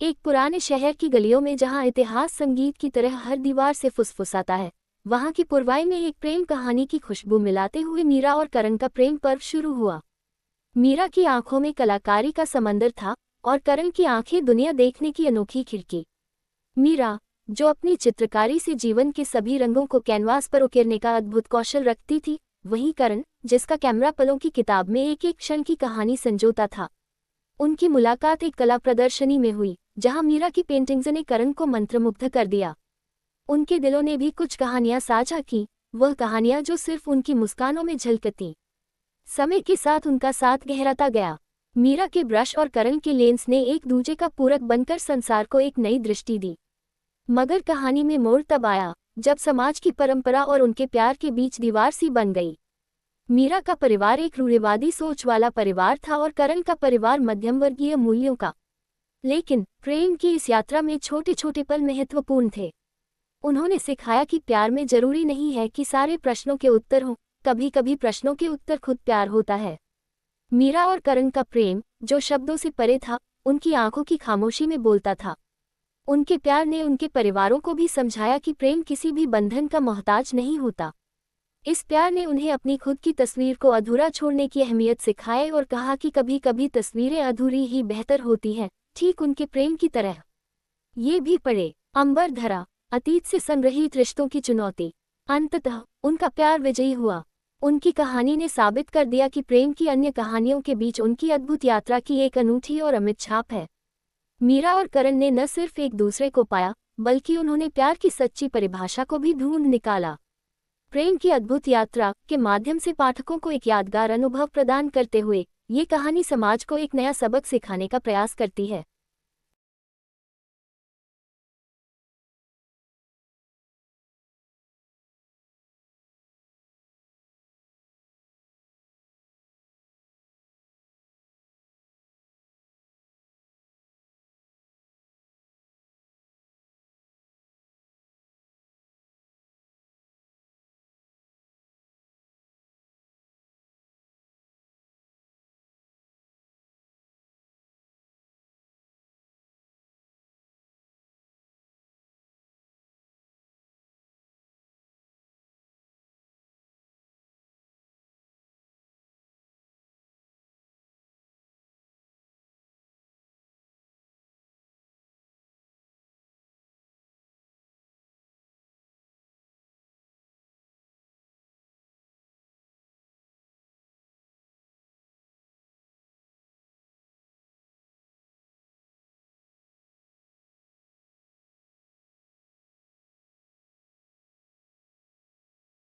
एक पुराने शहर की गलियों में जहां इतिहास संगीत की तरह हर दीवार से फुसफुसाता है, वहां की पुरवाई में एक प्रेम कहानी की खुशबू मिलाते हुए मीरा और करण का प्रेम पर्व शुरू हुआ। मीरा की आंखों में कलाकारी का समंदर था और करण की आंखें दुनिया देखने की अनोखी खिड़की। मीरा, जो अपनी चित्रकारी से जीवन के सभी रंगों को कैनवास पर उकेरने का अद्भुत कौशल रखती थी, वहीं करण, जिसका कैमरा पलों की किताब में एक एक क्षण की कहानी संजोता था। उनकी मुलाकात एक कला प्रदर्शनी में हुई, जहां मीरा की पेंटिंग्स ने करण को मंत्रमुग्ध कर दिया। उनके दिलों ने भी कुछ कहानियां साझा की, वह कहानियां जो सिर्फ उनकी मुस्कानों में झलकती। समय के साथ उनका साथ गहराता गया। मीरा के ब्रश और करण के लेंस ने एक दूजे का पूरक बनकर संसार को एक नई दृष्टि दी। मगर कहानी में मोड़ तब आया, जब समाज की परंपरा और उनके प्यार के बीच दीवार सी बन गई। मीरा का परिवार एक रूढ़िवादी सोच वाला परिवार था और करण का परिवार मध्यम वर्गीय मूल्यों का। लेकिन प्रेम की इस यात्रा में छोटे छोटे पल महत्वपूर्ण थे। उन्होंने सिखाया कि प्यार में जरूरी नहीं है कि सारे प्रश्नों के उत्तर हों, कभी कभी प्रश्नों के उत्तर खुद प्यार होता है। मीरा और करण का प्रेम, जो शब्दों से परे था, उनकी आंखों की खामोशी में बोलता था। उनके प्यार ने उनके परिवारों को भी समझाया कि प्रेम किसी भी बंधन का मोहताज नहीं होता। इस प्यार ने उन्हें अपनी खुद की तस्वीर को अधूरा छोड़ने की अहमियत सिखाई और कहा कि कभी कभी तस्वीरें अधूरी ही बेहतर होती हैं, ठीक उनके प्रेम की तरह। ये भी पढ़े, अंबर धरा, अतीत से संग्रहित रिश्तों की चुनौती। अंततः उनका प्यार विजयी हुआ। उनकी कहानी ने साबित कर दिया कि प्रेम की अन्य कहानियों के बीच उनकी अद्भुत यात्रा की एक अनूठी और अमिट छाप है। मीरा और करण ने न सिर्फ एक दूसरे को पाया, बल्कि उन्होंने प्यार की सच्ची परिभाषा को भी ढूंढ निकाला। प्रेम की अद्भुत यात्रा के माध्यम से पाठकों को एक यादगार अनुभव प्रदान करते हुए ये कहानी समाज को एक नया सबक सिखाने का प्रयास करती है।